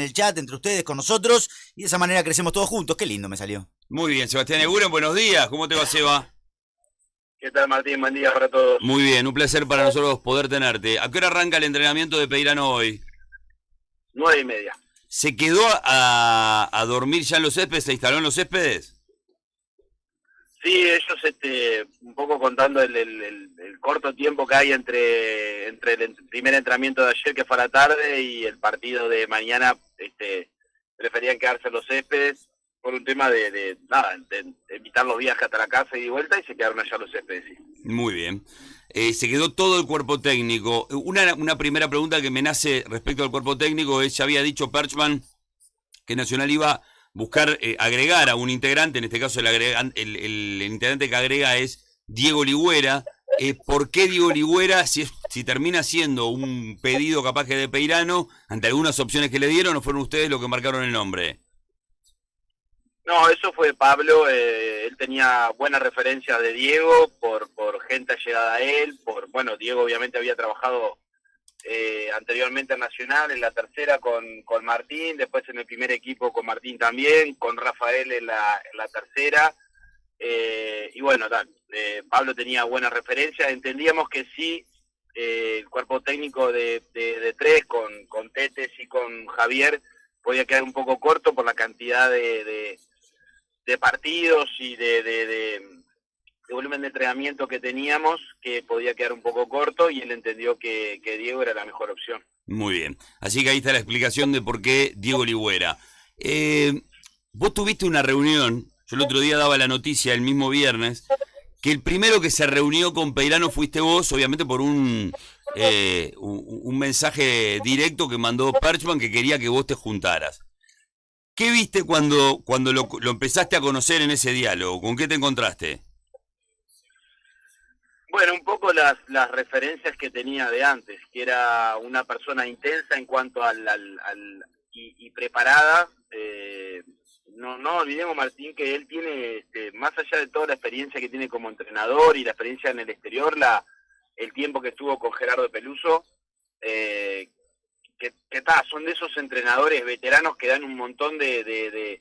el chat, entre ustedes, con nosotros, y de esa manera crecemos todos juntos. Qué lindo me salió. Muy bien, Sebastián Eguren, buenos días. ¿Cómo te va, Seba? ¿Qué tal, Martín? Buen día para todos. Muy bien, un placer para nosotros poder tenerte. ¿A qué hora arranca el entrenamiento de Peirano hoy? 9:30. ¿Se quedó a dormir ya en los céspedes? ¿Se instaló en los céspedes? Sí, ellos un poco contando el corto tiempo que hay entre el primer entrenamiento de ayer, que fue a la tarde, y el partido de mañana, preferían quedarse en los céspedes por un tema de evitar los viajes hasta la casa y de vuelta, y se quedaron allá los céspedes, sí. Muy bien. Se quedó todo el cuerpo técnico. Una primera pregunta que me nace respecto al cuerpo técnico es, ya había dicho Perchman que Nacional iba a buscar agregar a un integrante, en este caso el integrante que agrega es Diego Ligüera. ¿Por qué Diego Ligüera, si termina siendo un pedido capaz que de Peirano, ante algunas opciones que le dieron, o fueron ustedes los que marcaron el nombre? No, eso fue Pablo. Él tenía buena referencia de Diego por gente allegada a él. Diego obviamente había trabajado anteriormente en Nacional, en la tercera con Martín, después en el primer equipo con Martín también, con Rafael en la tercera. Pablo tenía buena referencia. Entendíamos que sí, el cuerpo técnico de tres, con Tetes y con Javier, podía quedar un poco corto por la cantidad de partidos y de volumen de entrenamiento que teníamos, que podía quedar un poco corto, y él entendió que Diego era la mejor opción. Muy bien. Así que ahí está la explicación de por qué Diego Ligüera. Vos tuviste una reunión, yo el otro día daba la noticia el mismo viernes, que el primero que se reunió con Peirano fuiste vos, obviamente por un mensaje directo que mandó Perchman, que quería que vos te juntaras. ¿Qué viste cuando lo empezaste a conocer en ese diálogo? ¿Con qué te encontraste? Bueno, un poco las referencias que tenía de antes, que era una persona intensa en cuanto y preparada. No olvidemos, Martín, que él tiene, más allá de toda la experiencia que tiene como entrenador y la experiencia en el exterior, el tiempo que estuvo con Gerardo Peluso, son de esos entrenadores veteranos que dan un montón de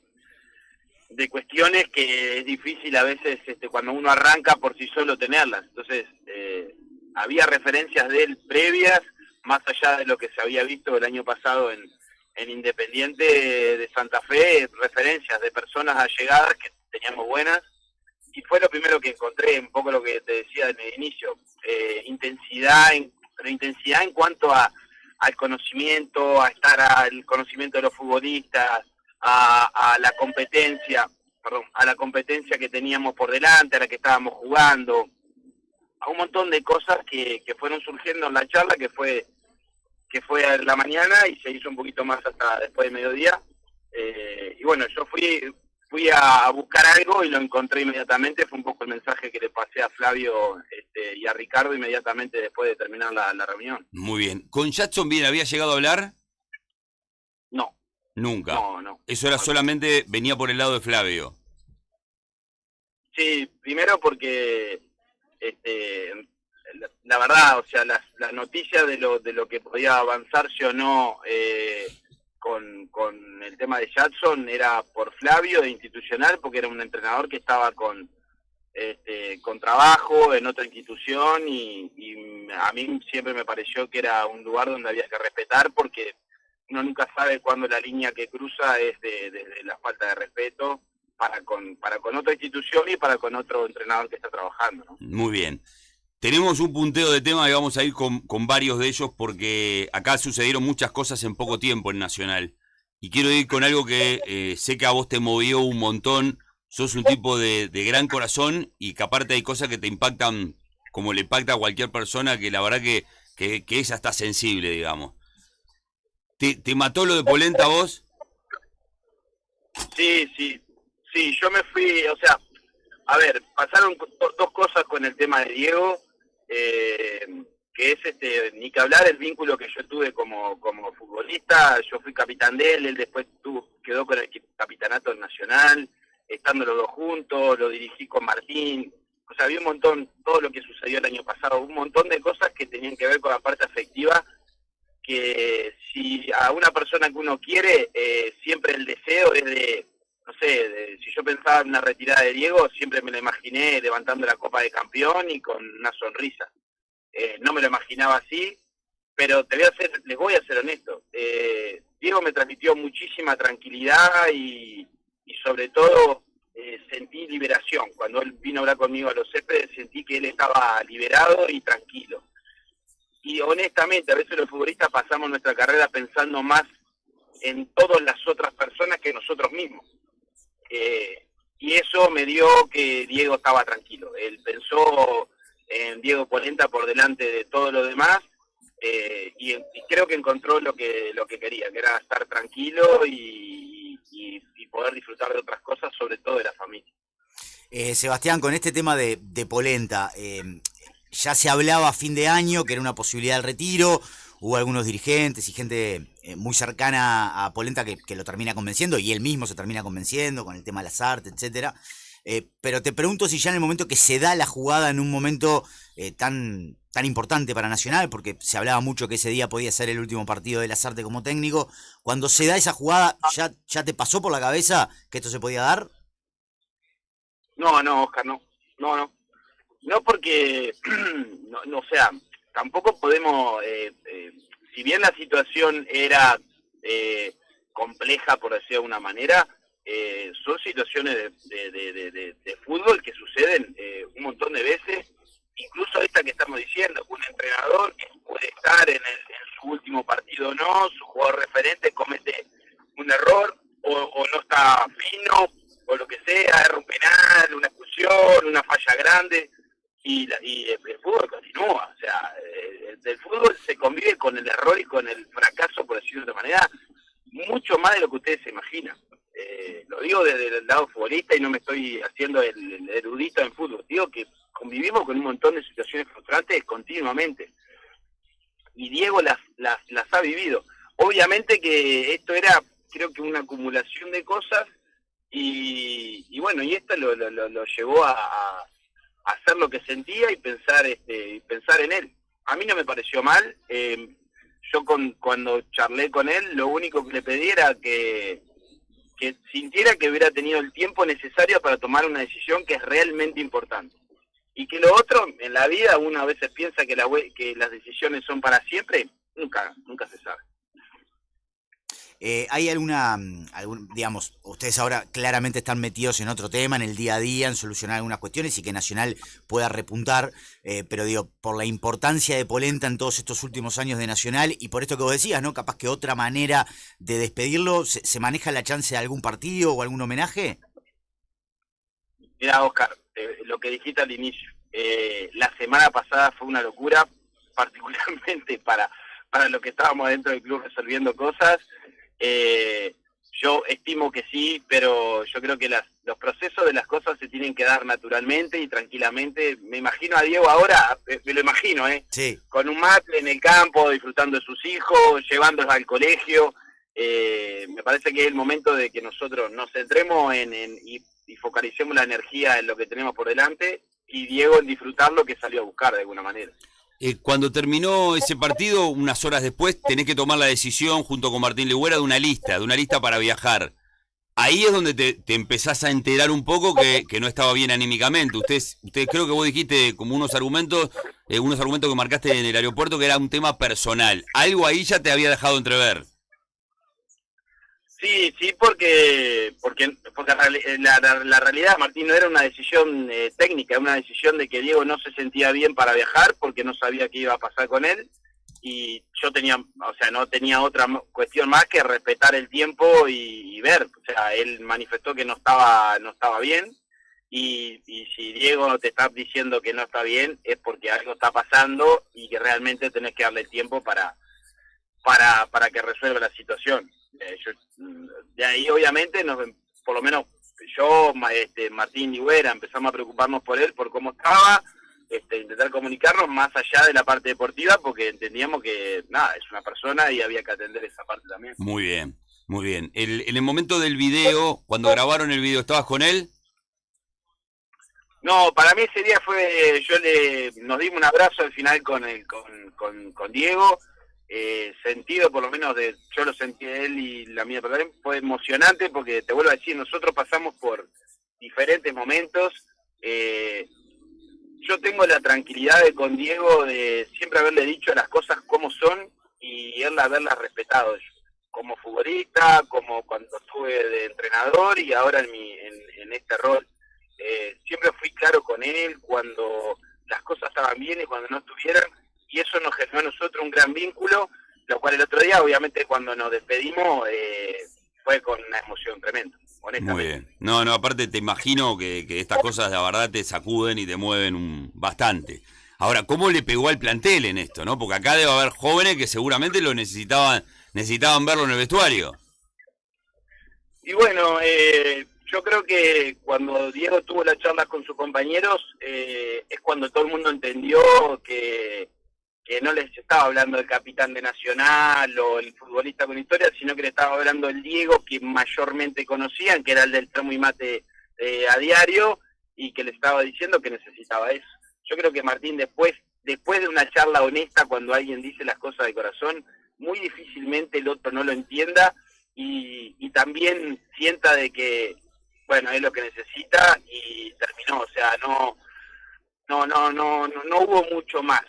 cuestiones que es difícil a veces cuando uno arranca por sí solo tenerlas. Entonces, había referencias de él previas, más allá de lo que se había visto el año pasado en Independiente de Santa Fe, referencias de personas allegadas que teníamos buenas, y fue lo primero que encontré, un poco lo que te decía en el inicio, intensidad en cuanto al conocimiento, al conocimiento de los futbolistas, a la competencia que teníamos por delante, a la que estábamos jugando, a un montón de cosas que fueron surgiendo en la charla, que fue a la mañana y se hizo un poquito más hasta después de mediodía. Yo fui a buscar algo y lo encontré inmediatamente. Fue un poco el mensaje que le pasé a Flavio y a Ricardo inmediatamente después de terminar la reunión. Muy bien. ¿Con Jackson bien había llegado a hablar? No. Nunca. No. Eso era solamente, venía por el lado de Flavio. Sí, primero porque la verdad, o sea, la noticia de lo que podía avanzarse o no con el tema de Jackson era por Flavio, de institucional, porque era un entrenador que estaba con trabajo en otra institución, y a mí siempre me pareció que era un lugar donde había que respetar, porque uno nunca sabe cuándo la línea que cruza es de la falta de respeto para con otra institución y para con otro entrenador que está trabajando, ¿no? Muy bien. Tenemos un punteo de temas y vamos a ir con varios de ellos, porque acá sucedieron muchas cosas en poco tiempo en Nacional. Y quiero ir con algo que sé que a vos te movió un montón. Sos un tipo de gran corazón, y que aparte hay cosas que te impactan como le impacta a cualquier persona, que la verdad que es hasta sensible, digamos. ¿Te mató lo de Polenta a vos? Sí, yo me fui, o sea, a ver, pasaron dos cosas con el tema de Diego, que es ni que hablar el vínculo que yo tuve como futbolista. Yo fui capitán de él después quedó con el capitanato nacional, estando los dos juntos, lo dirigí con Martín. O sea, había un montón, todo lo que sucedió el año pasado, un montón de cosas que tenían que ver con la parte afectiva, que si a una persona que uno quiere, siempre el deseo es de, no sé, si yo pensaba en una retirada de Diego, siempre me lo imaginé levantando la Copa de Campeón y con una sonrisa. No me lo imaginaba así, pero les voy a ser honesto. Diego me transmitió muchísima tranquilidad y sobre todo sentí liberación. Cuando él vino a hablar conmigo a los céspedes, sentí que él estaba liberado y tranquilo. Y honestamente, a veces los futbolistas pasamos nuestra carrera pensando más en todas las otras personas que nosotros mismos. Y eso me dio que Diego estaba tranquilo. Él pensó en Diego Polenta por delante de todo lo demás, y creo que encontró lo que quería, que era estar tranquilo y poder disfrutar de otras cosas, sobre todo de la familia. Sebastián, con este tema de Polenta, ya se hablaba a fin de año que era una posibilidad del retiro, hubo algunos dirigentes y gente muy cercana a Polenta que lo termina convenciendo, y él mismo se termina convenciendo con el tema de las artes, etcétera. Pero te pregunto si ya en el momento que se da la jugada, en un momento tan importante para Nacional, porque se hablaba mucho que ese día podía ser el último partido de Lasarte como técnico, cuando se da esa jugada, ¿ya te pasó por la cabeza que esto se podía dar? No, Oscar, no, porque, no, o sea, tampoco podemos, si bien la situación era compleja, por decirlo de alguna manera, son situaciones de fútbol que suceden un montón de veces, incluso esta que estamos diciendo, un entrenador que puede estar en su último partido o no, su jugador referente comete un error o no está fino, o lo que sea, erra un penal, una expulsión, una falla grande, y el fútbol continúa. O sea, el fútbol se convive con el error y con el fracaso, por decirlo de otra manera, mucho más de lo que ustedes se imaginan. Lo digo desde el lado futbolista y no me estoy haciendo el erudito en fútbol. Digo que convivimos con un montón de situaciones frustrantes continuamente. Y Diego las ha vivido. Obviamente que esto era, creo que una acumulación de cosas, y bueno, y esto lo llevó a hacer lo que sentía y pensar en él. A mí no me pareció mal. Yo cuando charlé con él, lo único que le pedí era que sintiera que hubiera tenido el tiempo necesario para tomar una decisión que es realmente importante. Y que lo otro, en la vida, uno a veces piensa que las decisiones son para siempre, nunca se sabe. ¿Hay digamos, ustedes ahora claramente están metidos en otro tema, en el día a día, en solucionar algunas cuestiones y que Nacional pueda repuntar, pero digo, por la importancia de Polenta en todos estos últimos años de Nacional y por esto que vos decías, ¿no? Capaz que otra manera de despedirlo, ¿se maneja la chance de algún partido o algún homenaje? Mira, Oscar, lo que dijiste al inicio, la semana pasada fue una locura, particularmente para los que estábamos dentro del club resolviendo cosas. Yo estimo que sí, pero yo creo que los procesos de las cosas se tienen que dar naturalmente y tranquilamente. Me imagino a Diego ahora, me lo imagino, sí, con un mate en el campo, disfrutando de sus hijos, llevándolos al colegio. Me parece que es el momento de que nosotros nos centremos y focalicemos la energía en lo que tenemos por delante, y Diego en disfrutar lo que salió a buscar de alguna manera. Cuando terminó ese partido, unas horas después, tenés que tomar la decisión junto con Martín Legüera de una lista para viajar. Ahí es donde te empezás a enterar un poco que no estaba bien anímicamente. Usted creo que vos dijiste como unos argumentos que marcaste en el aeropuerto que era un tema personal. Algo ahí ya te había dejado entrever. Sí, porque la realidad, Martín, no era una decisión técnica, era una decisión de que Diego no se sentía bien para viajar porque no sabía qué iba a pasar con él, y yo no tenía otra cuestión más que respetar el tiempo y ver. O sea, él manifestó que no estaba bien, y si Diego te está diciendo que no está bien es porque algo está pasando y que realmente tenés que darle tiempo para que resuelva la situación. De ahí obviamente por lo menos yo, Martín y Güera, empezamos a preocuparnos por él, por cómo estaba, intentar comunicarnos más allá de la parte deportiva, porque entendíamos que es una persona y había que atender esa parte también. Muy bien, muy bien. En el momento del video, cuando grabaron el video, ¿estabas con él? No, para mí ese día nos dimos un abrazo al final con Diego. sentido, por lo menos yo lo sentí de él y la mía también, fue emocionante porque te vuelvo a decir, nosotros pasamos por diferentes momentos. Yo tengo la tranquilidad de con Diego de siempre haberle dicho las cosas como son y él haberlas respetado, como futbolista, como cuando estuve de entrenador y ahora en este rol. Siempre fui claro con él cuando las cosas estaban bien y cuando no estuvieran, y eso nos generó a nosotros un gran vínculo, lo cual el otro día, obviamente, cuando nos despedimos, fue con una emoción tremenda, honestamente. Muy bien. No, aparte te imagino que estas cosas de verdad te sacuden y te mueven bastante. Ahora, ¿cómo le pegó al plantel en esto, no? Porque acá debe haber jóvenes que seguramente lo necesitaban verlo en el vestuario. Y bueno, yo creo que cuando Diego tuvo las charlas con sus compañeros, es cuando todo el mundo entendió que no les estaba hablando del capitán de Nacional o el futbolista con historia, sino que le estaba hablando del Diego que mayormente conocían, que era el del termo y mate a diario, y que le estaba diciendo que necesitaba eso. Yo creo que Martín, después de una charla honesta, cuando alguien dice las cosas de corazón, muy difícilmente el otro no lo entienda y también sienta de que, bueno, es lo que necesita y terminó. O sea, no hubo mucho más.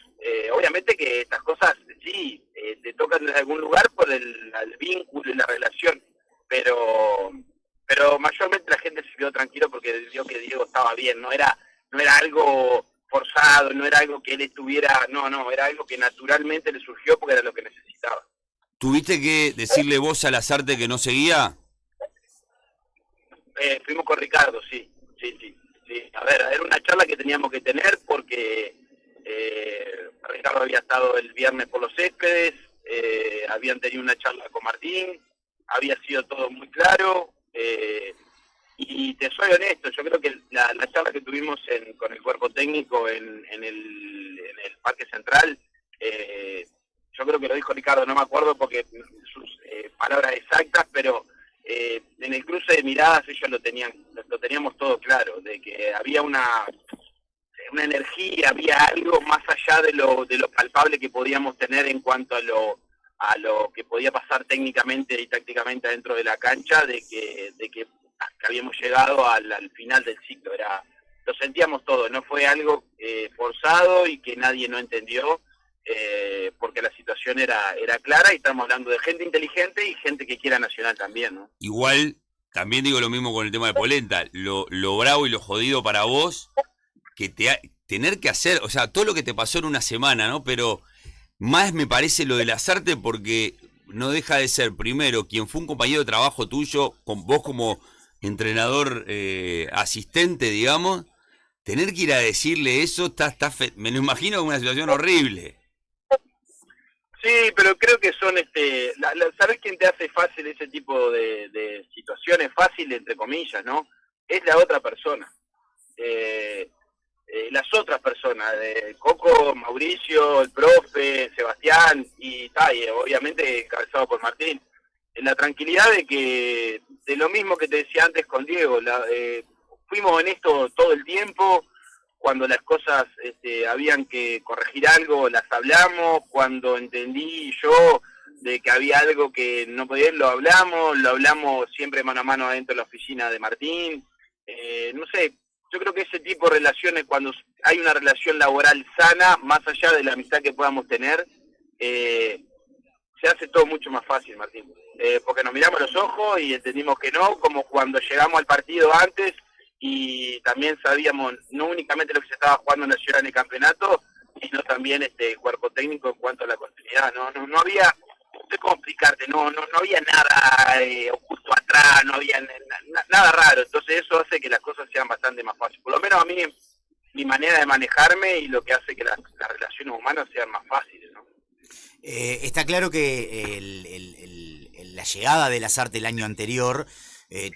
Obviamente que estas cosas sí te tocan desde algún lugar por el vínculo y la relación, pero mayormente la gente se quedó tranquilo porque vio que Diego estaba bien, no era algo forzado, no era algo que él estuviera, no, era algo que naturalmente le surgió porque era lo que necesitaba. ¿Tuviste que decirle vos a Lasarte que no seguía? Fuimos con Ricardo, sí. A ver, era una charla que teníamos que tener porque Ricardo había estado el viernes por los céspedes, habían tenido una charla con Martín, había sido todo muy claro, y te soy honesto, yo creo que la charla que tuvimos con el cuerpo técnico en el Parque Central, yo creo que lo dijo Ricardo, no me acuerdo porque sus palabras exactas, pero en el cruce de miradas ellos lo teníamos todo claro, de que había una energía, había algo más allá de lo palpable que podíamos tener en cuanto a lo que podía pasar técnicamente y tácticamente dentro de la cancha, de que habíamos llegado al final del ciclo. Lo sentíamos todo, no fue algo forzado y que nadie no entendió, porque la situación era clara y estamos hablando de gente inteligente y gente que quiera Nacional también, ¿no? Igual, también digo lo mismo con el tema de Polenta, lo bravo y lo jodido para vos, que tener que hacer, o sea, todo lo que te pasó en una semana, ¿no? Pero más me parece lo de Lasarte porque no deja de ser, primero, quien fue un compañero de trabajo tuyo, con vos como entrenador asistente, digamos, tener que ir a decirle eso, me lo imagino como una situación horrible. Sí, pero creo que son, ¿sabés quién te hace fácil ese tipo de situaciones? Fácil, entre comillas, ¿no? Es la otra persona. Las otras personas, Coco, Mauricio, el profe, Sebastián y obviamente encabezado por Martín. En la tranquilidad de lo mismo que te decía antes con Diego, fuimos en esto todo el tiempo. Cuando las cosas habían que corregir algo, las hablamos. Cuando entendí yo de que había algo que no podía ir, lo hablamos siempre mano a mano adentro de la oficina de Martín. No sé, yo creo que ese tipo de relaciones, cuando hay una relación laboral sana, más allá de la amistad que podamos tener, se hace todo mucho más fácil, Martín. Porque nos miramos a los ojos y entendimos que no, como cuando llegamos al partido antes, y también sabíamos no únicamente lo que se estaba jugando en Nacional en el campeonato, sino también el cuerpo técnico en cuanto a la continuidad. No había, no sé cómo explicarte, no había nada oculto atrás, no había nada raro. Entonces eso hace que las cosas sean bastante más fáciles. Por lo menos a mí, mi manera de manejarme y lo que hace que las relaciones humanas sean más fáciles, ¿no? Está claro que la llegada de Lasarte el año anterior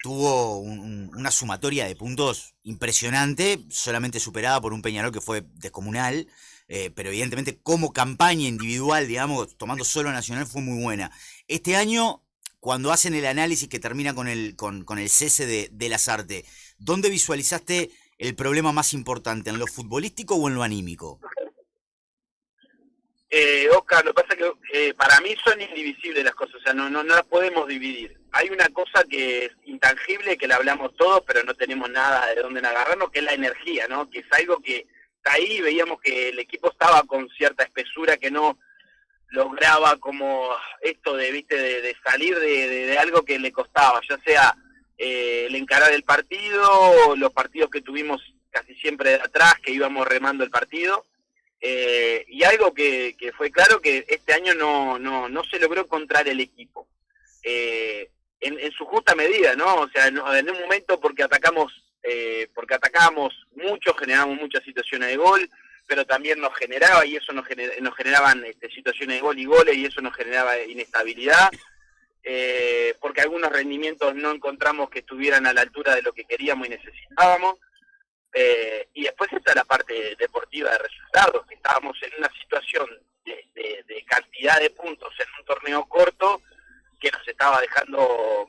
tuvo una sumatoria de puntos impresionante, solamente superada por un Peñarol que fue descomunal, pero evidentemente como campaña individual, digamos, tomando solo Nacional, fue muy buena. Este año, cuando hacen el análisis que termina con el cese de Lasarte, ¿dónde visualizaste el problema más importante, en lo futbolístico o en lo anímico? Oscar, lo que pasa es que para mí son indivisibles las cosas, o sea, no las podemos dividir. Hay una cosa que es intangible, que la hablamos todos, pero no tenemos nada de dónde agarrarnos, que es la energía, ¿no? Que es algo que está ahí, veíamos que el equipo estaba con cierta espesura, que no lograba como esto de, viste, de salir de algo que le costaba, ya sea el encarar el partido, los partidos que tuvimos casi siempre de atrás, que íbamos remando el partido. Y algo que fue claro, que este año no se logró encontrar el equipo en su justa medida, ¿no? O sea, en un momento porque atacábamos mucho, generábamos muchas situaciones de gol, pero también nos generaba, y eso nos generaban situaciones de gol y goles, y eso nos generaba inestabilidad, porque algunos rendimientos no encontramos que estuvieran a la altura de lo que queríamos y necesitábamos. Y después está la parte deportiva de resultados, que estábamos en una situación de cantidad de puntos en un torneo corto que nos estaba dejando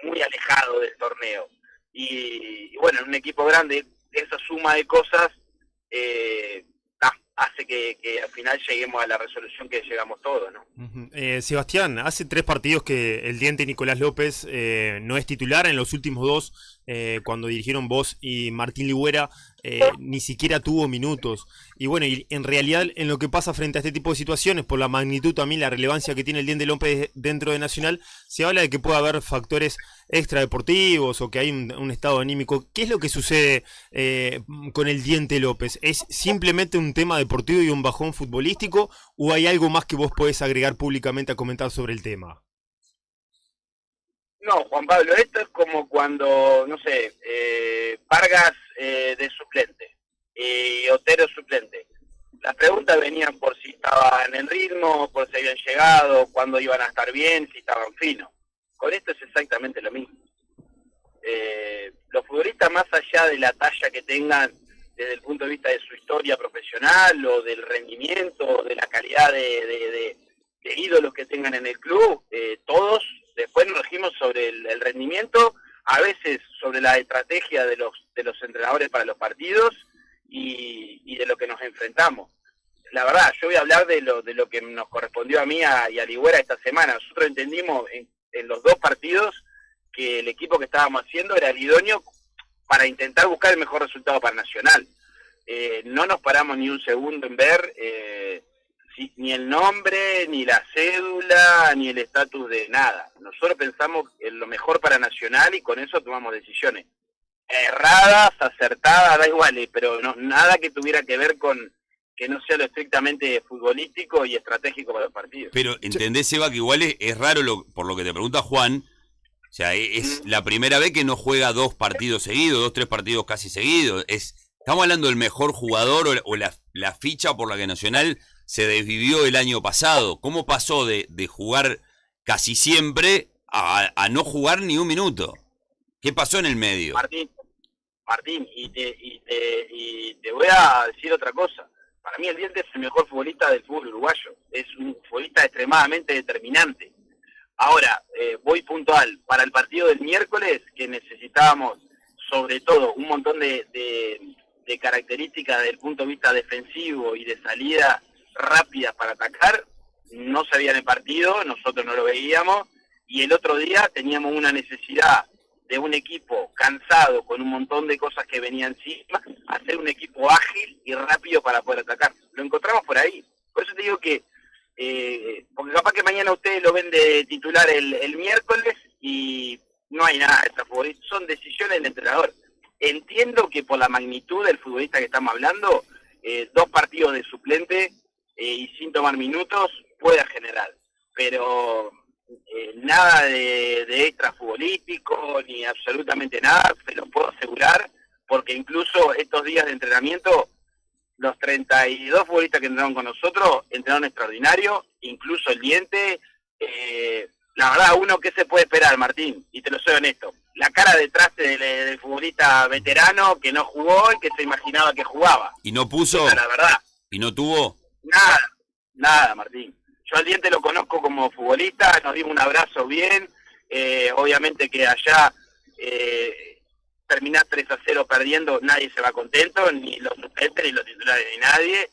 muy alejado del torneo. Y bueno, en un equipo grande, esa suma de cosas hace que al final lleguemos a la resolución que llegamos todos, ¿no? Sebastián, hace 3 partidos que el diente Nicolás López no es titular. En los últimos 2, cuando dirigieron vos y Martín Ligüera, ni siquiera tuvo minutos. Y bueno, y en realidad en lo que pasa frente a este tipo de situaciones, por la magnitud también, la relevancia que tiene el diente López dentro de Nacional, se habla de que puede haber factores extradeportivos o que hay un estado anímico. ¿Qué es lo que sucede con el diente López? ¿Es simplemente un tema deportivo y un bajón futbolístico, o hay algo más que vos podés agregar públicamente a comentar sobre el tema? No, Juan Pablo, esto es como cuando, no sé, Vargas de suplente y Otero suplente. Las preguntas venían por si estaban en ritmo, por si habían llegado, cuándo iban a estar bien, si estaban finos. Con esto es exactamente lo mismo. Los futbolistas, más allá de la talla que tengan desde el punto de vista de su historia profesional o del rendimiento, o de la calidad de ídolos que tengan en el club, todos después nos regimos sobre el rendimiento, a veces sobre la estrategia de los entrenadores para los partidos y de lo que nos enfrentamos. La verdad, yo voy a hablar de lo que nos correspondió a mí y a Ligüera esta semana. Nosotros entendimos en los 2 partidos que el equipo que estábamos haciendo era el idóneo para intentar buscar el mejor resultado para Nacional. No nos paramos ni un segundo en ver ni el nombre, ni la cédula, ni el estatus de nada. Nosotros pensamos en lo mejor para Nacional y con eso tomamos decisiones. Erradas, acertadas, da igual, pero nada que tuviera que ver con que no sea lo estrictamente futbolístico y estratégico para los partidos. Pero entendés, Eva, que igual es raro, por lo que te pregunta Juan, o sea, es la primera vez que no juega 2 partidos seguidos, 2, 3 partidos casi seguidos. Estamos hablando del mejor jugador o la ficha por la que Nacional se desvivió el año pasado. ¿Cómo pasó de jugar casi siempre a no jugar ni un minuto? ¿Qué pasó en el medio? Martín, y te voy a decir otra cosa. Para mí el Diente es el mejor futbolista del fútbol uruguayo. Es un futbolista extremadamente determinante. Ahora, voy puntual. Para el partido del miércoles, que necesitábamos sobre todo un montón de características desde el punto de vista defensivo y de salida rápida para atacar, no se veía en el partido, nosotros no lo veíamos, y el otro día teníamos una necesidad de un equipo cansado, con un montón de cosas que venían encima, hacer un equipo ágil y rápido para poder atacar. Lo encontramos por ahí. Por eso te digo que, porque capaz que mañana ustedes lo ven de titular el miércoles y no hay nada de esta futbolista, son decisiones del entrenador. Entiendo que por la magnitud del futbolista que estamos hablando, 2 partidos de suplente y sin tomar minutos pueda generar, pero nada de extra futbolístico ni absolutamente nada, se lo puedo asegurar, porque incluso estos días de entrenamiento, los 32 futbolistas que entrenaron con nosotros entrenaron extraordinario, incluso el Diente. La verdad, uno, ¿qué se puede esperar, Martín? Y te lo soy honesto, la cara detrás del futbolista veterano que no jugó y que se imaginaba que jugaba. ¿Y no puso? La verdad. ¿Y no tuvo? Nada, Martín. Yo al Diente lo conozco como futbolista, nos dimos un abrazo bien, obviamente que allá terminás 3-0 perdiendo, nadie se va contento, ni los suplentes, ni los titulares, ni nadie.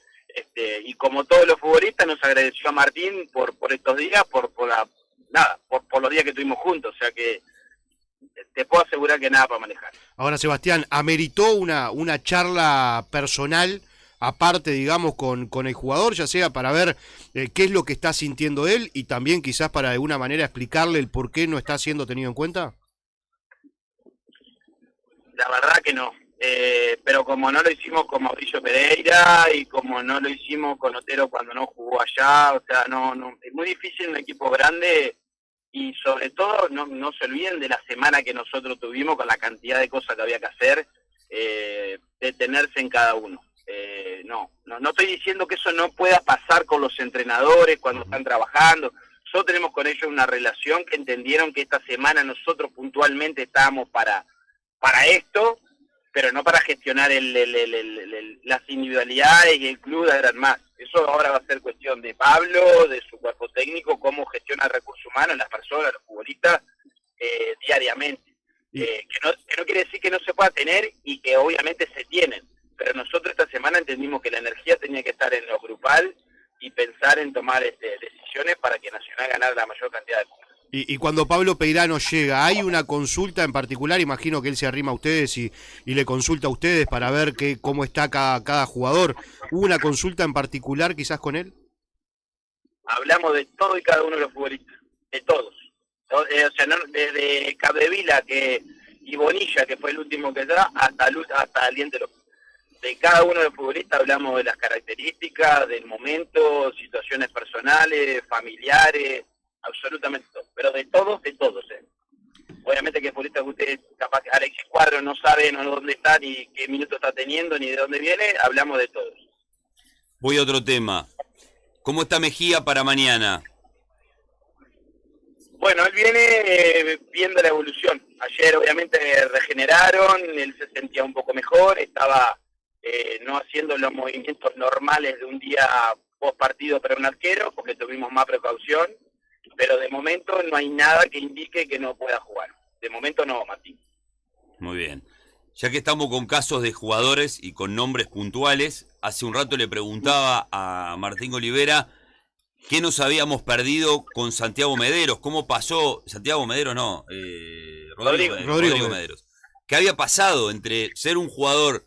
y como todos los futbolistas nos agradeció a Martín por estos días, por los días que estuvimos juntos, o sea que te puedo asegurar que nada para manejar. Ahora, Sebastián, ¿ameritó una charla personal, aparte, digamos, con el jugador, ya sea para ver qué es lo que está sintiendo él y también quizás para de alguna manera explicarle el por qué no está siendo tenido en cuenta? La verdad que no, pero como no lo hicimos con Mauricio Pereira y como no lo hicimos con Otero cuando no jugó allá, o sea, no es muy difícil en un equipo grande. Y sobre todo, no se olviden de la semana que nosotros tuvimos con la cantidad de cosas que había que hacer, detenerse en cada uno. No estoy diciendo que eso no pueda pasar con los entrenadores cuando están trabajando. Nosotros tenemos con ellos una relación que entendieron que esta semana nosotros puntualmente estábamos para esto, pero no para gestionar las individualidades y el club de dar más. Eso ahora va a ser cuestión de Pablo, de su cuerpo técnico, cómo gestiona el recurso humano, las personas, los futbolistas, diariamente. Que no quiere decir que no se pueda tener y que obviamente se tienen, pero nosotros esta semana entendimos que la energía tenía que estar en lo grupal y pensar en tomar decisiones para que Nacional ganara la mayor cantidad de puntos. Y cuando Pablo Peirano llega, ¿hay una consulta en particular? Imagino que él se arrima a ustedes y le consulta a ustedes para ver cómo está cada jugador. ¿Hubo una consulta en particular quizás con él? Hablamos de todo y cada uno de los futbolistas, de todos. O sea, desde Capdevila y Bonilla, que fue el último que da, hasta Aliente López. De cada uno de los futbolistas hablamos de las características, del momento, situaciones personales, familiares, absolutamente todo, pero de todos. Obviamente que futbolistas que ustedes, capaz que Alexis Cuadro no saben dónde está, ni qué minuto está teniendo, ni de dónde viene, hablamos de todos. Voy a otro tema. ¿Cómo está Mejía para mañana? Bueno, él viene viendo la evolución. Ayer obviamente regeneraron, él se sentía un poco mejor, estaba no haciendo los movimientos normales de un día post partido para un arquero, porque tuvimos más precaución. Pero de momento no hay nada que indique que no pueda jugar. De momento no, Martín. Muy bien. Ya que estamos con casos de jugadores y con nombres puntuales, hace un rato le preguntaba a Martín Olivera qué nos habíamos perdido con Santiago Mederos. ¿Cómo pasó? Santiago Mederos no, Rodrigo Mederos. ¿Qué había pasado entre ser un jugador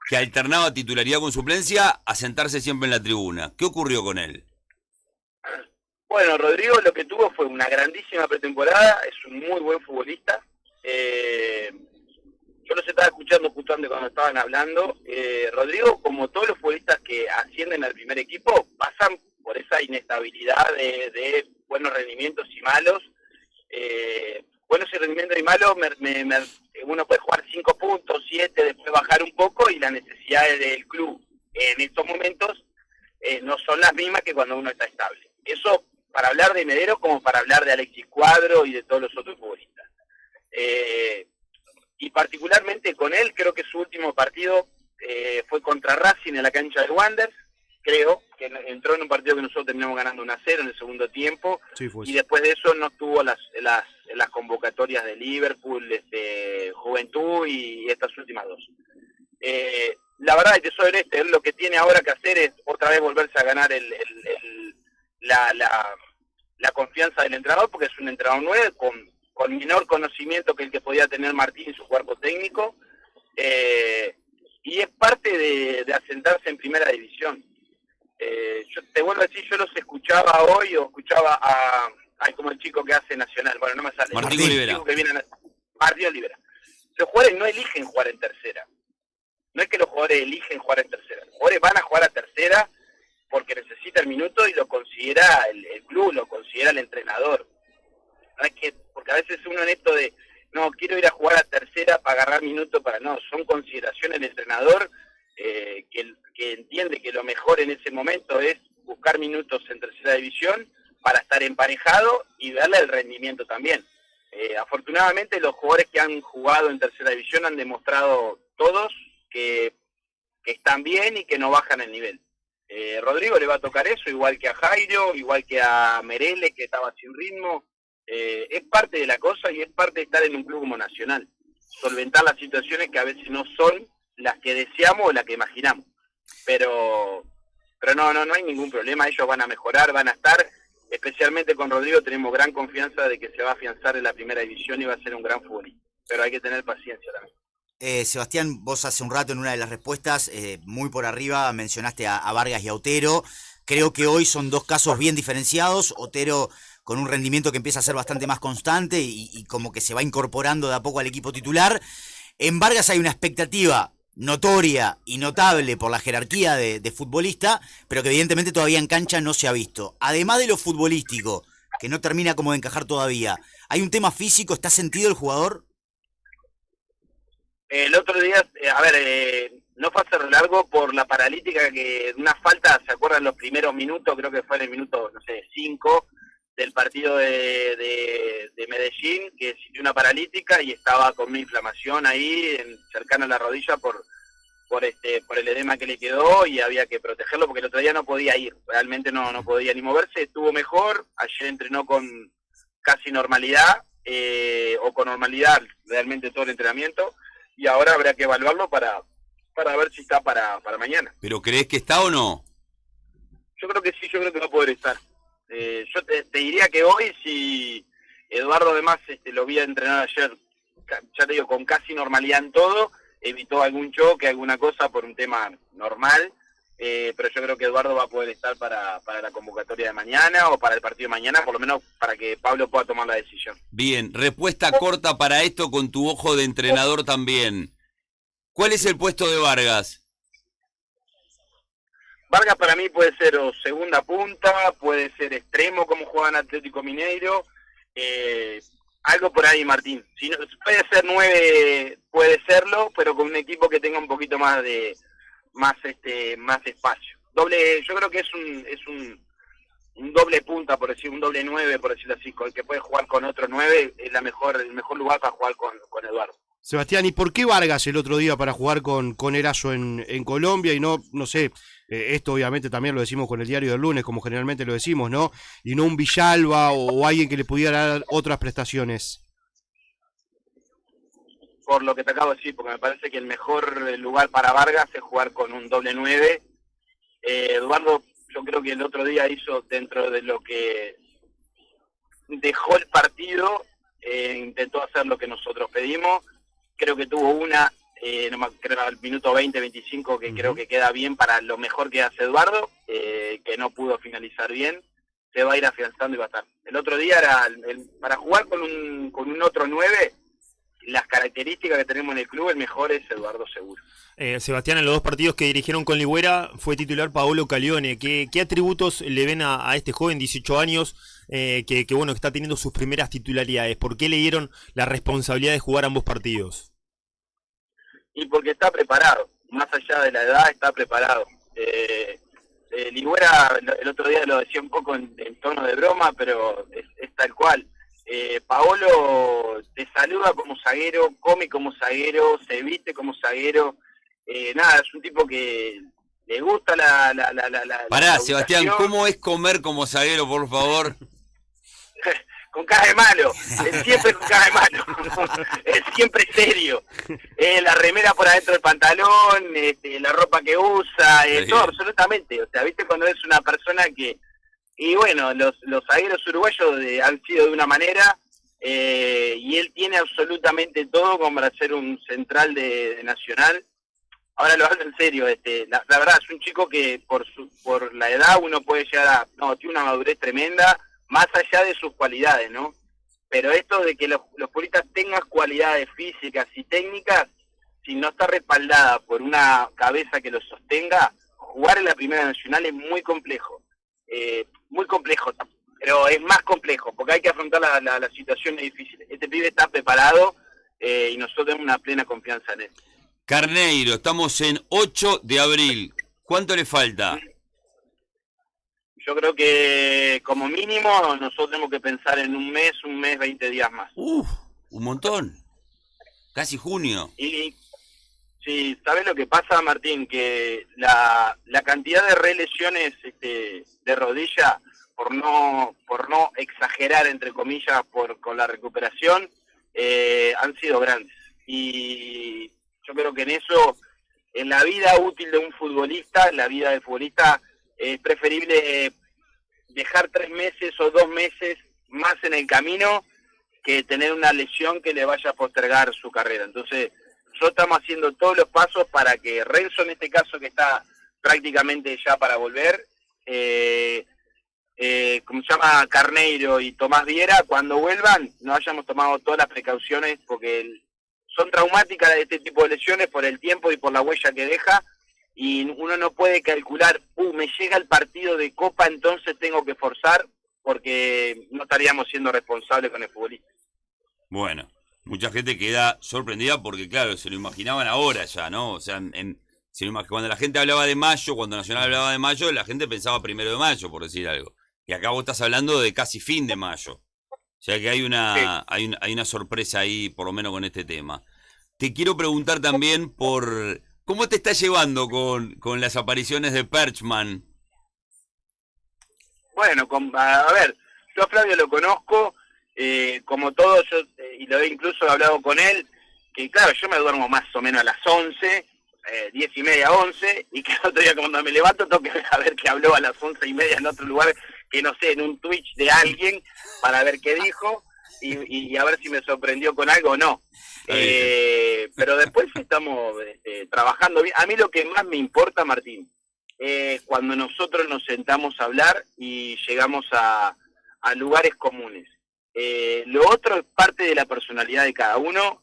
que alternaba titularidad con suplencia a sentarse siempre en la tribuna? ¿Qué ocurrió con él? Bueno, Rodrigo lo que tuvo fue una grandísima pretemporada, es un muy buen futbolista. Yo los estaba escuchando justamente cuando estaban hablando. Rodrigo, como todos los futbolistas que ascienden al primer equipo, pasan por esa inestabilidad de buenos rendimientos y malos. Buenos y rendimientos y malos, uno puede jugar 5 puntos, 7, después bajar un poco, y las necesidades del club en estos momentos no son las mismas que cuando uno está estable. Eso para hablar de Medero como para hablar de Alexis Cuadro y de todos los otros futbolistas. Y particularmente con él, creo que su último partido fue contra Racing en la cancha de Wanderers, creo, que entró en un partido que nosotros terminamos ganando 1-0 en el segundo tiempo, Sí, fue y después de eso no estuvo las convocatorias de Liverpool, Juventud y estas últimas dos. La verdad, y te soy honesto, él lo que tiene ahora que hacer es otra vez volverse a ganar la confianza del entrenador, porque es un entrenador nuevo, con menor conocimiento que el que podía tener Martín y su cuerpo técnico, y es parte de asentarse en primera división. Yo te vuelvo a decir, yo los escuchaba hoy, o escuchaba como el chico que hace Nacional, bueno, no me sale. Martín Olivera. Martín Olivera. Los jugadores no eligen jugar en tercera. No es que los jugadores eligen jugar en tercera. Los jugadores van a jugar a tercera porque necesita el minuto y lo considera el club, lo considera el entrenador. No es que, porque a veces uno en esto de, no, quiero ir a jugar a tercera para agarrar minutos, no, son consideraciones del entrenador, que entiende que lo mejor en ese momento es buscar minutos en tercera división para estar emparejado y darle el rendimiento también. Afortunadamente los jugadores que han jugado en tercera división han demostrado todos que están bien y que no bajan el nivel. Rodrigo le va a tocar eso, igual que a Jairo, igual que a Merele, que estaba sin ritmo. Es parte de la cosa y es parte de estar en un club como Nacional. Solventar las situaciones que a veces no son las que deseamos o las que imaginamos. Pero pero no hay ningún problema, ellos van a mejorar, van a estar, especialmente con Rodrigo tenemos gran confianza de que se va a afianzar en la primera división y va a ser un gran futbolista, pero hay que tener paciencia también. Sebastián, vos hace un rato en una de las respuestas, muy por arriba, mencionaste a Vargas y a Otero. Creo que hoy son dos casos bien diferenciados. Otero con un rendimiento que empieza a ser bastante más constante y como que se va incorporando de a poco al equipo titular. En Vargas hay una expectativa notoria y notable por la jerarquía de futbolista, pero que evidentemente todavía en cancha no se ha visto. Además de lo futbolístico, que no termina como de encajar todavía, ¿hay un tema físico? ¿Está sentido el jugador? El otro día, no fue a hacer largo por la paralítica, que una falta, ¿se acuerdan los primeros minutos? Creo que fue en el minuto, 5 del partido de Medellín, que sintió una paralítica y estaba con una inflamación ahí, cercana a la rodilla por el edema que le quedó y había que protegerlo porque el otro día no podía ir, realmente no podía ni moverse, estuvo mejor, ayer entrenó con casi normalidad, o con normalidad realmente todo el entrenamiento, y ahora habrá que evaluarlo para ver si está para mañana. ¿Pero crees que está o no? Yo creo que sí, yo creo que va a poder estar. Yo te diría que hoy, si Eduardo además lo vi a entrenar ayer, ya te digo, con casi normalidad en todo, evitó algún choque, alguna cosa por un tema normal, pero yo creo que Eduardo va a poder estar para la convocatoria de mañana o para el partido de mañana, por lo menos para que Pablo pueda tomar la decisión. Bien, respuesta corta para esto con tu ojo de entrenador también. ¿Cuál es el puesto de Vargas? Vargas para mí puede ser o segunda punta, puede ser extremo como juega en Atlético Mineiro, algo por ahí, Martín. Si no, puede ser 9, puede serlo, pero con un equipo que tenga un poquito más de más espacio. Yo creo que es un doble punta, por decir, un doble 9, por decirlo así, con el que puede jugar con otro 9, es el mejor lugar para jugar con Eduardo. Sebastián, ¿y por qué Vargas el otro día para jugar con Eraso en Colombia y no sé, esto obviamente también lo decimos con el diario del lunes, como generalmente lo decimos, ¿no? Y no un Villalba o alguien que le pudiera dar otras prestaciones? Por lo que te acabo de decir, porque me parece que el mejor lugar para Vargas es jugar con un doble 9. Eduardo, yo creo que el otro día hizo dentro de lo que dejó el partido, intentó hacer lo que nosotros pedimos. Creo que tuvo una, creo al minuto 20-25, que creo que queda bien para lo mejor que hace Eduardo, que no pudo finalizar bien. Se va a ir afianzando y va a estar. El otro día era para jugar con un otro 9, las características que tenemos en el club, el mejor es Eduardo seguro. Sebastián, en los dos partidos que dirigieron con Ligüera fue titular Paolo Calione. ¿Qué atributos le ven a este joven, 18 años, que bueno, que está teniendo sus primeras titularidades? ¿Por qué le dieron la responsabilidad de jugar ambos partidos? Y porque está preparado, más allá de la edad, está preparado. Ligüera, el otro día lo decía un poco en tono de broma, pero es tal cual. Paolo te saluda como zaguero, come como zaguero, se viste como zaguero. Es un tipo que le gusta la Pará, la Sebastián, educación. ¿cómo es comer como zaguero, por favor? Con cara de malo, es siempre con cara de malo, es siempre serio, la remera por adentro del pantalón, la ropa que usa, todo absolutamente, o sea, viste cuando es una persona que, y bueno, los zagueros uruguayos han sido de una manera, y él tiene absolutamente todo como para ser un central de Nacional. Ahora lo hablo en serio, la verdad es un chico que por la edad uno puede llegar tiene una madurez tremenda, más allá de sus cualidades, ¿no? Pero esto de que los futbolistas tengan cualidades físicas y técnicas, si no está respaldada por una cabeza que los sostenga, jugar en la Primera Nacional es muy complejo, pero es más complejo, porque hay que afrontar las situaciones difíciles. Este pibe está preparado, y nosotros tenemos una plena confianza en él. Carneiro, estamos en 8 de abril. ¿Cuánto le falta? Yo creo que como mínimo nosotros tenemos que pensar en un mes, 20 días más. Un montón. Casi junio. Y sí, ¿sabes lo que pasa, Martín? Que la cantidad de relesiones de rodilla, por no exagerar, entre comillas, con la recuperación, han sido grandes. Y yo creo que en eso, en la vida útil de un futbolista, en la vida del futbolista, es preferible dejar 3 meses o 2 meses más en el camino que tener una lesión que le vaya a postergar su carrera. Entonces, nosotros estamos haciendo todos los pasos para que Renzo, en este caso, que está prácticamente ya para volver, como se llama, Carneiro y Tomás Viera, cuando vuelvan, no hayamos tomado todas las precauciones, porque son traumáticas este tipo de lesiones por el tiempo y por la huella que deja, y uno no puede calcular, me llega el partido de Copa, entonces tengo que forzar, porque no estaríamos siendo responsables con el futbolista. Bueno, mucha gente queda sorprendida porque, claro, se lo imaginaban ahora ya, ¿no? O sea, cuando la gente hablaba de mayo, cuando Nacional hablaba de mayo, la gente pensaba 1 de mayo, por decir algo. Y acá vos estás hablando de casi fin de mayo. O sea que hay una sorpresa ahí, por lo menos con este tema. Te quiero preguntar también por cómo te estás llevando con las apariciones de Perchman. Bueno, a ver, yo a Flavio lo conozco, como todo, yo y lo he incluso hablado con él, que claro, yo me duermo más o menos a las 11, 10:30, 11, y que el otro día cuando me levanto tengo que ver que habló a las 11:30 en otro lugar, que no sé, en un Twitch de alguien, para ver qué dijo, y a ver si me sorprendió con algo o no. Pero después estamos trabajando bien. A mí lo que más me importa, Martín, cuando nosotros nos sentamos a hablar y llegamos a lugares comunes. Lo otro es parte de la personalidad de cada uno.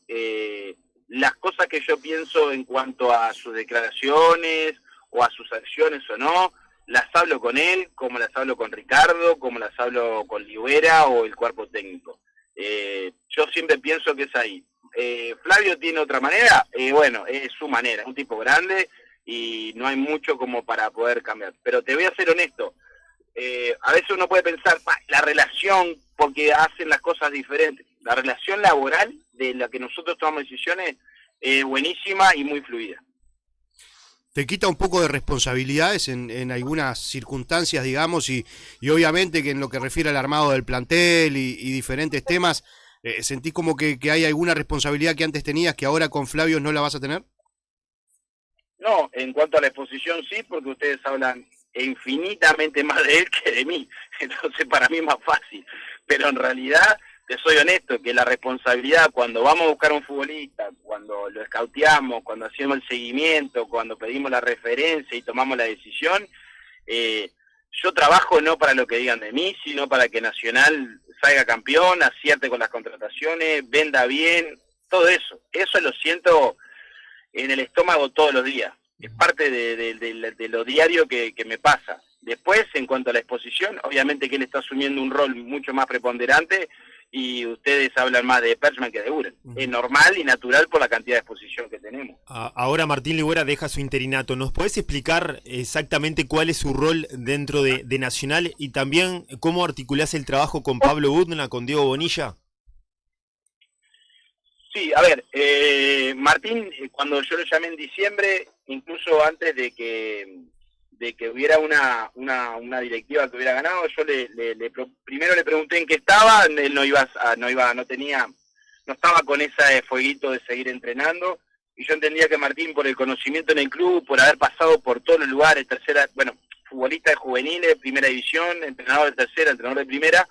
Las cosas que yo pienso en cuanto a sus declaraciones o a sus acciones o no, las hablo con él, como las hablo con Ricardo, como las hablo con Ligüera o el cuerpo técnico. Yo siempre pienso que es ahí. Flavio tiene otra manera, bueno, es su manera, es un tipo grande y no hay mucho como para poder cambiar. Pero te voy a ser honesto, a veces uno puede pensar, la relación, porque hacen las cosas diferentes. La relación laboral de la que nosotros tomamos decisiones es buenísima y muy fluida. Te quita un poco de responsabilidades en algunas circunstancias, digamos, y obviamente que en lo que refiere al armado del plantel y diferentes temas, ¿sentís como que hay alguna responsabilidad que antes tenías que ahora con Flavio no la vas a tener? No, en cuanto a la exposición sí, porque ustedes hablan infinitamente más de él que de mí, entonces para mí es más fácil, pero en realidad, te soy honesto, que la responsabilidad cuando vamos a buscar a un futbolista, cuando lo escauteamos, cuando hacemos el seguimiento, cuando pedimos la referencia y tomamos la decisión, yo trabajo no para lo que digan de mí, sino para que Nacional salga campeón, acierte con las contrataciones, venda bien, todo eso. Eso lo siento en el estómago todos los días. Es parte de lo diario que me pasa. Después, en cuanto a la exposición, obviamente que él está asumiendo un rol mucho más preponderante y ustedes hablan más de Perchman que de Uren. Es normal y natural por la cantidad de exposición que tenemos. Ahora Martín Ligüera deja su interinato. ¿Nos podés explicar exactamente cuál es su rol dentro de Nacional y también cómo articulás el trabajo con Pablo Budna, con Diego Bonilla? Sí, a ver, Martín, cuando yo lo llamé en diciembre, incluso antes de que hubiera una directiva que hubiera ganado, yo primero le pregunté en qué estaba, él no estaba con ese fueguito de seguir entrenando, y yo entendía que Martín, por el conocimiento en el club, por haber pasado por todos los lugares, futbolista de juveniles, primera división, entrenador de tercera, entrenador de primera,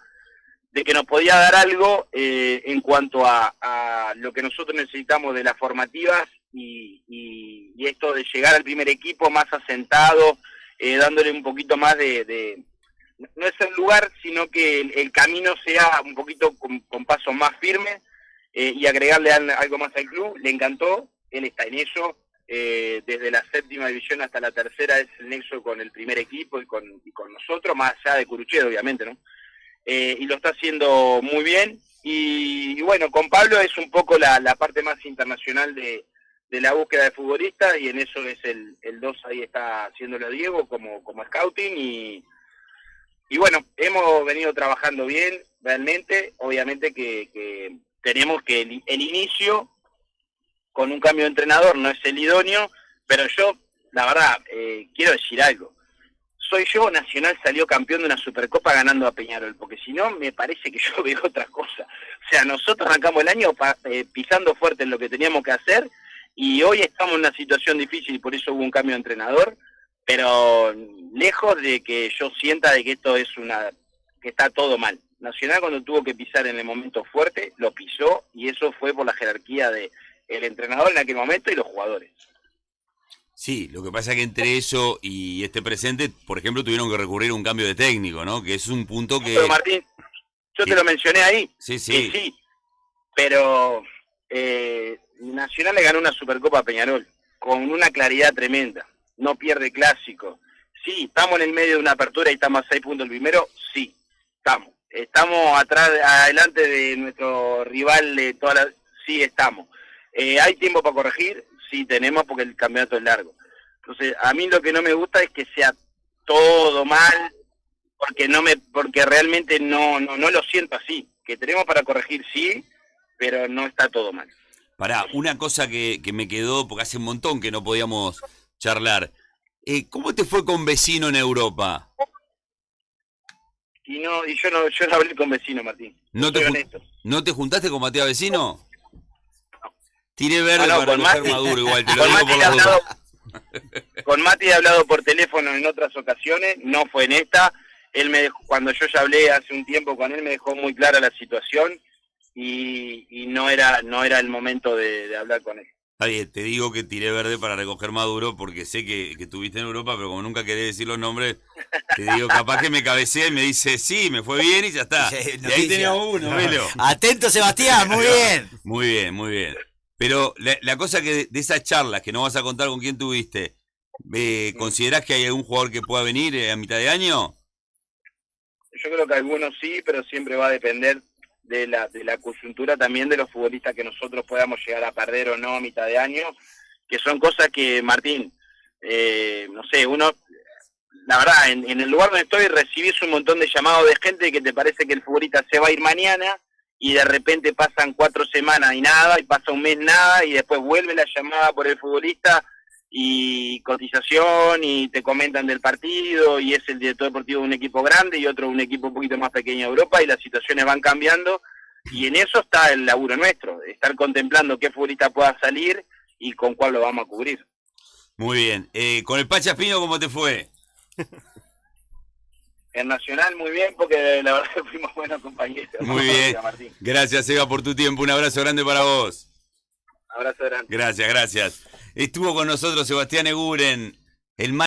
de que nos podía dar algo en cuanto a lo que nosotros necesitamos de las formativas y esto de llegar al primer equipo más asentado, dándole un poquito más no es el lugar, sino que el camino sea un poquito con pasos más firmes y agregarle algo más al club. Le encantó, él está en eso, desde la 7ª división hasta la 3ª es el nexo con el primer equipo y con nosotros, más allá de Curuchero, obviamente, ¿no? Y lo está haciendo muy bien, y bueno, con Pablo es un poco la parte más internacional de la búsqueda de futbolistas, y en eso es el 2 ahí está haciéndolo Diego como scouting, y bueno, hemos venido trabajando bien, realmente, obviamente que tenemos que el inicio con un cambio de entrenador no es el idóneo, pero yo, la verdad, quiero decir algo. Soy yo, Nacional salió campeón de una Supercopa ganando a Peñarol, porque si no, me parece que yo veo otra cosa. O sea, nosotros arrancamos el año pisando fuerte en lo que teníamos que hacer, y hoy estamos en una situación difícil y por eso hubo un cambio de entrenador, pero lejos de que yo sienta de que esto es que está todo mal. Nacional, cuando tuvo que pisar en el momento fuerte, lo pisó, y eso fue por la jerarquía de el entrenador en aquel momento y los jugadores. Sí, lo que pasa es que entre eso y este presente, por ejemplo, tuvieron que recurrir a un cambio de técnico, ¿no? Que es un punto que... Pero Martín, yo te lo mencioné ahí. Sí, sí. Que sí, pero Nacional le ganó una Supercopa a Peñarol con una claridad tremenda. No pierde clásico. Sí, estamos en el medio de una apertura y estamos a 6 puntos el primero. Sí, estamos. Estamos adelante de nuestro rival de todas las... Sí, estamos. ¿Hay tiempo para corregir? Sí, tenemos, porque el campeonato es largo. Entonces, a mí lo que no me gusta es que sea todo mal, porque realmente no lo siento así. Que tenemos para corregir, sí, pero no está todo mal. Pará, una cosa que me quedó, porque hace un montón que no podíamos charlar. ¿Cómo te fue con Vecino en Europa? Yo no hablé con Vecino, Martín. ¿No te juntaste con Matías Vecino? Tiré verde No, para con recoger Mati, Maduro igual, te lo con digo Mati por he las dudas. con Mati he hablado por teléfono en otras ocasiones, no fue en esta. Él cuando yo ya hablé hace un tiempo con él, me dejó muy clara la situación y no era el momento de hablar con él. Está bien, te digo que tiré verde para recoger Maduro porque sé que estuviste en Europa, pero como nunca querés decir los nombres, te digo, capaz que me cabecea y me dice, sí, me fue bien y ya está. Sí, Y ahí noticia. teníamos uno, Melo. Atento, Sebastián, muy bien. Muy bien, muy bien. Pero la cosa que de esas charlas, que no vas a contar con quién tuviste, ¿considerás que hay algún jugador que pueda venir a mitad de año? Yo creo que algunos sí, pero siempre va a depender de la coyuntura también de los futbolistas que nosotros podamos llegar a perder o no a mitad de año, que son cosas que, Martín, no sé, la verdad, en el lugar donde estoy recibís un montón de llamados de gente que te parece que el futbolista se va a ir mañana y de repente pasan 4 semanas y nada, y pasa un mes nada, y después vuelve la llamada por el futbolista y cotización, y te comentan del partido, y es el director deportivo de un equipo grande y otro un equipo un poquito más pequeño de Europa, y las situaciones van cambiando, y en eso está el laburo nuestro, estar contemplando qué futbolista pueda salir y con cuál lo vamos a cubrir. Muy bien. ¿Con el Pacha Espino cómo te fue? En Nacional muy bien, porque la verdad que fuimos buenos compañeros. Muy bien. Martín. Gracias, Eva, por tu tiempo. Un abrazo grande para vos. Abrazo grande. Gracias, gracias. Estuvo con nosotros Sebastián Eguren, el